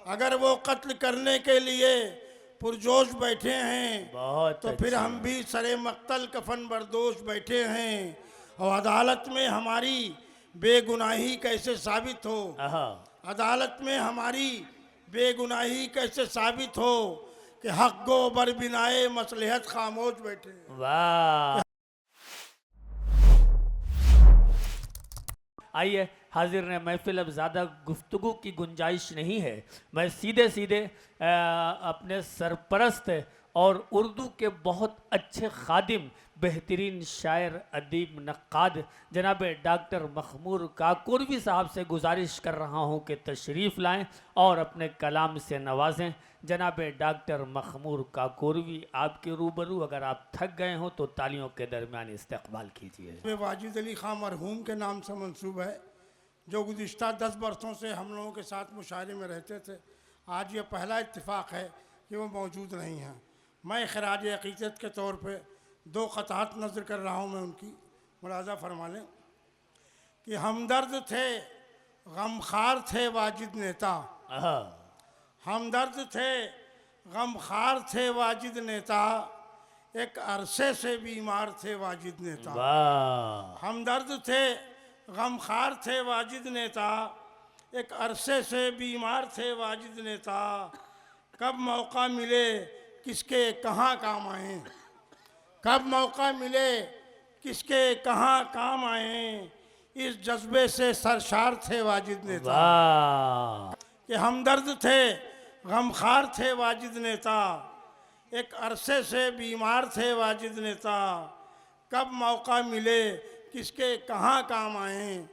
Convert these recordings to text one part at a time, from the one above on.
अगर वो कत्ल करने के लिए पुरजोश बैठे हैं बहुत तो फिर अच्छा। हम भी सरे मक्तल कफन बरदोश बैठे हैं। और अदालत में हमारी बेगुनाही कैसे साबित हो, आहा, अदालत में हमारी बेगुनाही कैसे साबित हो कि हक गो बर बिनाए मसलहत खामोश बैठे हैं। वाह। आइए हाजिर ने महफिल, अब ज़्यादा गुफ्तगू की गुंजाइश नहीं है। मैं सीधे सीधे अपने सरपरस्त और उर्दू के बहुत अच्छे खादिम, बेहतरीन शायर, अदीब, नक्काद जनाब डॉक्टर मखमूर काकोरवी साहब से गुजारिश कर रहा हूं कि तशरीफ़ लाएं और अपने कलाम से नवाजें। जनाब डॉक्टर मखमूर काकोरवी, आपके रूबरू अगर आप थक गए हों तो तालियों के दरमियान इस्तकबाल कीजिए। ये वाजिद अली खां मरहूम के नाम से मंसूब है, जो गुज़िश्ता 10 बरसों से हम लोगों के साथ मुशायरे में रहते थे। आज ये पहला इत्तिफाक़ है कि वो मौजूद नहीं हैं। मैं खराज अक़ीदत के तौर पे 2 क़तात नज़र कर रहा हूँ, मैं उनकी मुलाज़ा फरमा लें कि हमदर्द थे गमखार थे वाजिद नेता, आहा, हमदर्द थे गमखार थे वाजिद नेता, एक अरसे से बीमार थे वाजिद नेता। वाह, हमदर्द थे गमखार थे वाजिद नेता, एक अरसे से बीमार थे वाजिद नेता, कब मौका मिले किसके कहाँ काम आए, कब मौका मिले किसके कहाँ काम आए, इस जज्बे से सरशार थे वाजिद नेता। वाह, कि हमदर्द थे गमखार थे वाजिद नेता, एक अरसे से बीमार थे वाजिद नेता, कब मौका मिले किसके कहाँ काम आए,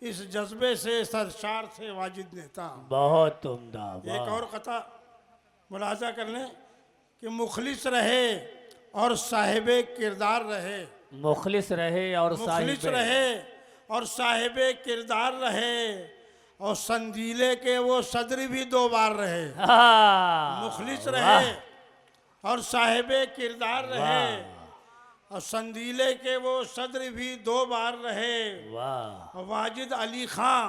इस जज्बे से सरशार थे वाजिद नेता। बहुत उम्दा। एक वाह, और कथा मुलाजा कर लें कि मुखलिस रहे और साहिबे किरदार रहे, मुखलिस रहे और मुखलिस साहिब रहे और साहिबे किरदार रहे, और संजीले के वो सदर भी 2 बार रहे। मुखलिस रहे और साहिबे किरदार रहे, और संजीले के वो सदर भी 2 बार रहे। वाह, और वाजिद अली खां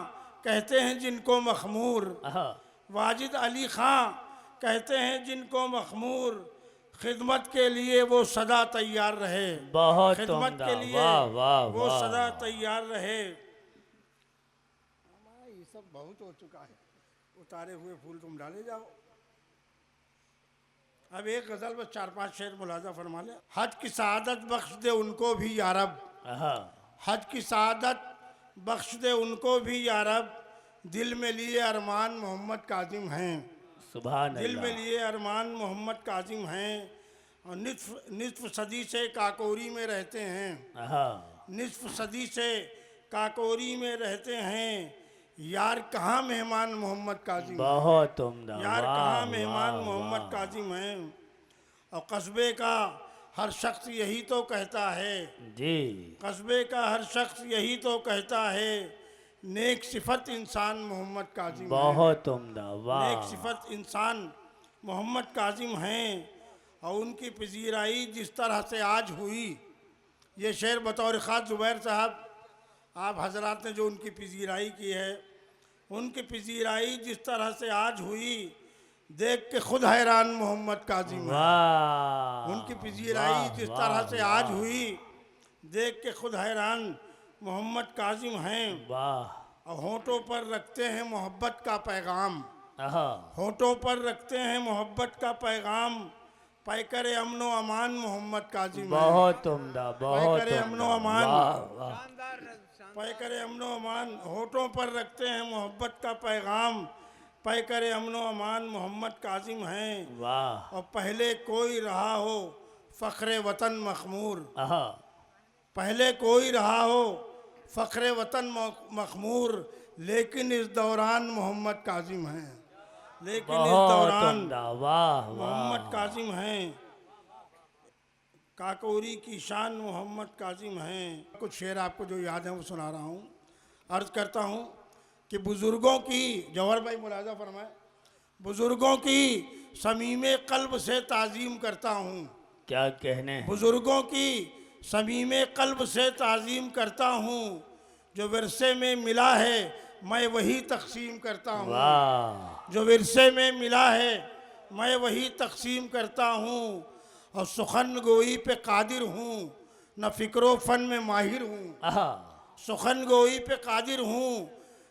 कहते हैं जिनको मखमूर, आहा, वाजिद अली खां कहते हैं जिनको मखमूर, खिदमत के लिए वो सदा तैयार रहे, बहुत खिदमत उम्दा। के लिए वाह वाह वो वाह, सदा तैयार रहे। ये सब बहुत हो चुका है, उतारे हुए फूल तुम डाले जाओ। अब एक गज़ल में 4-5 शेर मुलाजा फरमा ले। हज की सआदत बख्श दे उनको भी यारब, आहा, हज की सआदत बख्श दे उनको भी यारब, दिल में लिए अरमान मोहम्मद काजिम हैं, सुभान दिल में अल्लाह। लिए अरमान मोहम्मद काजिम हैं, और निस्फ सदी से काकोरी में रहते हैं, आहा, निस्फ सदी से काकोरी में रहते हैं, यार कहाँ मेहमान मोहम्मद काजिम हैं, बहुत उम्दा। यार वाह, कहाँ मेहमान वाह, मोहम्मद वाह, काजिम हैं। और कस्बे का हर शख्स यही तो कहता है, जी, कस्बे का हर शख्स यही तो कहता है, नेक सिफत इंसान मोहम्मद काजिम हैं, बहुत उम्दा। वाह, नेक सिफत इंसान मोहम्मद काजिम हैं। और उनकी पजीराई जिस तरह से आज हुई, ये शेर बतौर ख़ास ज़ुबैर साहब आप हजरात ने जो उनकी पजीराई की है, उनकी पजीराई जिस तरह से आज हुई, देख के खुद हैरान मोहम्मद काजिम हैं। वाह, उनकी पजीराई जिस तरह से आज हुई, देख के खुद हैरान मोहम्मद काजिम हैं। वाह, और होंठों पर रखते हैं मोहब्बत का पैगाम, आहा, होंठों पर रखते हैं मोहब्बत का पैगाम, पैकर अमनो अमान मोहम्मद काजिम हैं। बहुत उम्दा, बहुत पैकर अमनो उम्दा। अमान, वाह वाह, पैकर अमनो अमान, होठों पर रखते हैं मोहब्बत का पैगाम, पैकर अमनो अमान मोहम्मद काजिम हैं। वाह, और पहले कोई रहा हो फ़ख्र वतन मखमूर, आहा, पहले कोई रहा हो फ़ख्र वतन मखमूर, लेकिन इस दौरान मोहम्मद काजिम हैं, लेकिन इस बहुत दौरान उम्दा। वाह मोहम्मद वाह, काजिम हैं। काकोरी की शान मोहम्मद काजिम हैं। कुछ शेर आपको जो याद है वो सुना रहा हूँ। अर्ज़ करता हूँ कि बुज़ुर्गों की, जौहर भाई मुलाज़ा फरमाए, बुज़ुर्गों की समीमे क़ल्ब से ताज़ीम करता हूँ, क्या कहने हैं। बुज़ुर्गों की समीमे क़ल्ब से ताज़ीम करता हूँ, जो विरसे में मिला है मैं वही तकसीम करता हूँ। वाह जो विरसे में मिला है मैं वही तकसीम करता हूँ। और सुखन गोई पे कादिर हूँ, न फ़िक्रो फ़न में माहिर हूँ। आहा, सुखन गोई पे कादिर हूँ,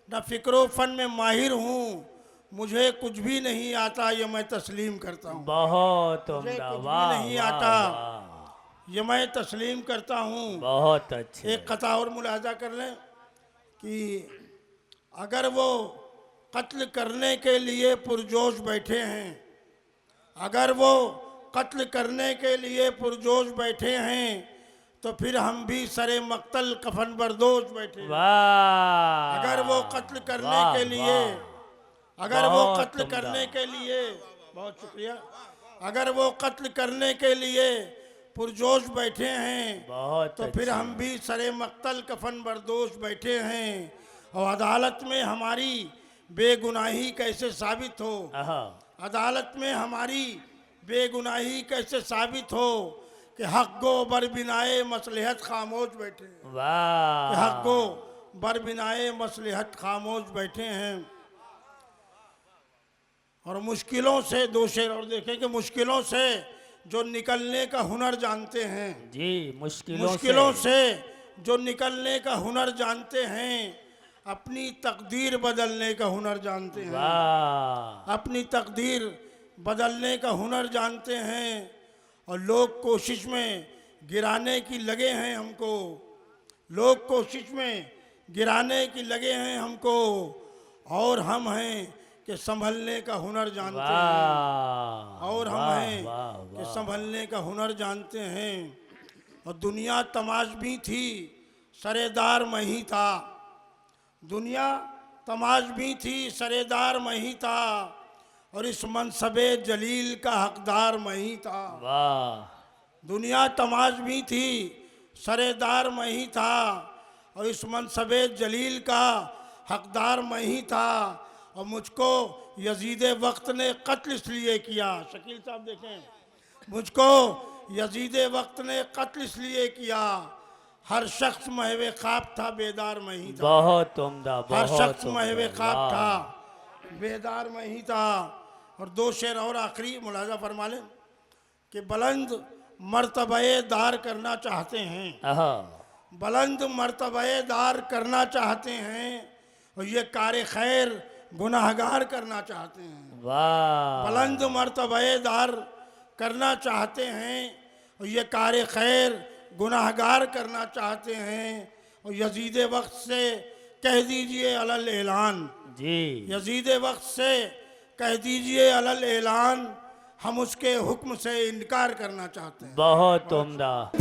न फ़िक्रो फ़न में माहिर हूँ। मुझे कुछ भी नहीं आता ये मैं तस्लीम करता हूँ। बहुत मुझे उम्दा, कुछ भी वाह नहीं वाह आता वाह, ये मैं तस्लीम करता हूँ। बहुत अच्छे। एक कथा और मुलाजा कर लें कि अगर वो कत्ल करने के लिए पुरजोश बैठे हैं, अगर वो कत्ल करने के लिए पुरजोश बैठे हैं, तो फिर हम भी सरे मक्तल कफन बरदोश बैठे हैं। वाह, अगर वो कत्ल करने वाह, के लिए, वाह, अगर वो बहुत कत्ल उम्दा। करने के लिए, बहुत शुक्रिया, अगर वो कत्ल करने के लिए पुरजोश बैठे हैं, बहुत तो फिर अच्छे। हम भी सरे मक्तल कफन बरदोश बैठे हैं। और अदालत में हमारी बेगुनाही कैसे साबित हो, आहा, अदालत में हमारी बेगुनाही कैसे साबित हो कि हक गो बर बिनाए मसलहत खामोश बैठे हैं, कि हक वाह, गो बर बिनाए मसलहत खामोश बैठे हैं। और मुश्किलों से दो शेर और देखें कि मुश्किलों से जो निकलने का हुनर जानते हैं, जी, मुश्किलों मुश्किलों से जो निकलने का हुनर जानते हैं, अपनी तकदीर बदलने का हुनर जानते हैं, वाह, अपनी तकदीर बदलने का हुनर जानते हैं। और लोग कोशिश में गिराने की लगे हैं हमको, लोग कोशिश में गिराने की लगे हैं हमको, और हम हैं कि संभलने का हुनर जानते हैं, वाह, और हम वाह, हैं वाह, कि वाह, संभलने का हुनर जानते हैं। और दुनिया तमाशबी थी सरेदार मैं ही था, दुनिया तमाशबी थी सरेदार मैं ही था, और इस मनसबे जलील का हकदार मैं ही था। वाह, दुनिया तमाशबी थी सरेदार मैं ही था, और इस मनसबे जलील का हकदार मैं ही था। और मुझको यजीद वक्त ने कत्ल इसलिए किया, शकील साहब देखें, मुझको यजीद वक्त ने कत्ल इसलिए किया, हर शख्स महवे ख्वाब था बेदार मैं ही था, बहुत उम्दा, हर बहुत शख्स महवे उम्दा, ख्वाब था वाह, बेदार मैं ही था। और दो शेर और आखिरी मुलाजा फरमा लें कि बुलंद मर्तबे दार करना चाहते हैं, आहा, बुलंद मर्तबे दार करना चाहते हैं, और ये कार खैर गुनाहगार करना चाहते हैं। वाह, बुलंद मर्तबे दार करना चाहते हैं, और ये कार खैर गुनाहगार करना चाहते हैं। और यजीद वक्त से कह दीजिए अलल ऐलान, जी, यजीद वक्त से कह दीजिए अलल ऐलान, हम उसके हुक्म से इनकार करना चाहते हैं। बहुत उम्दा।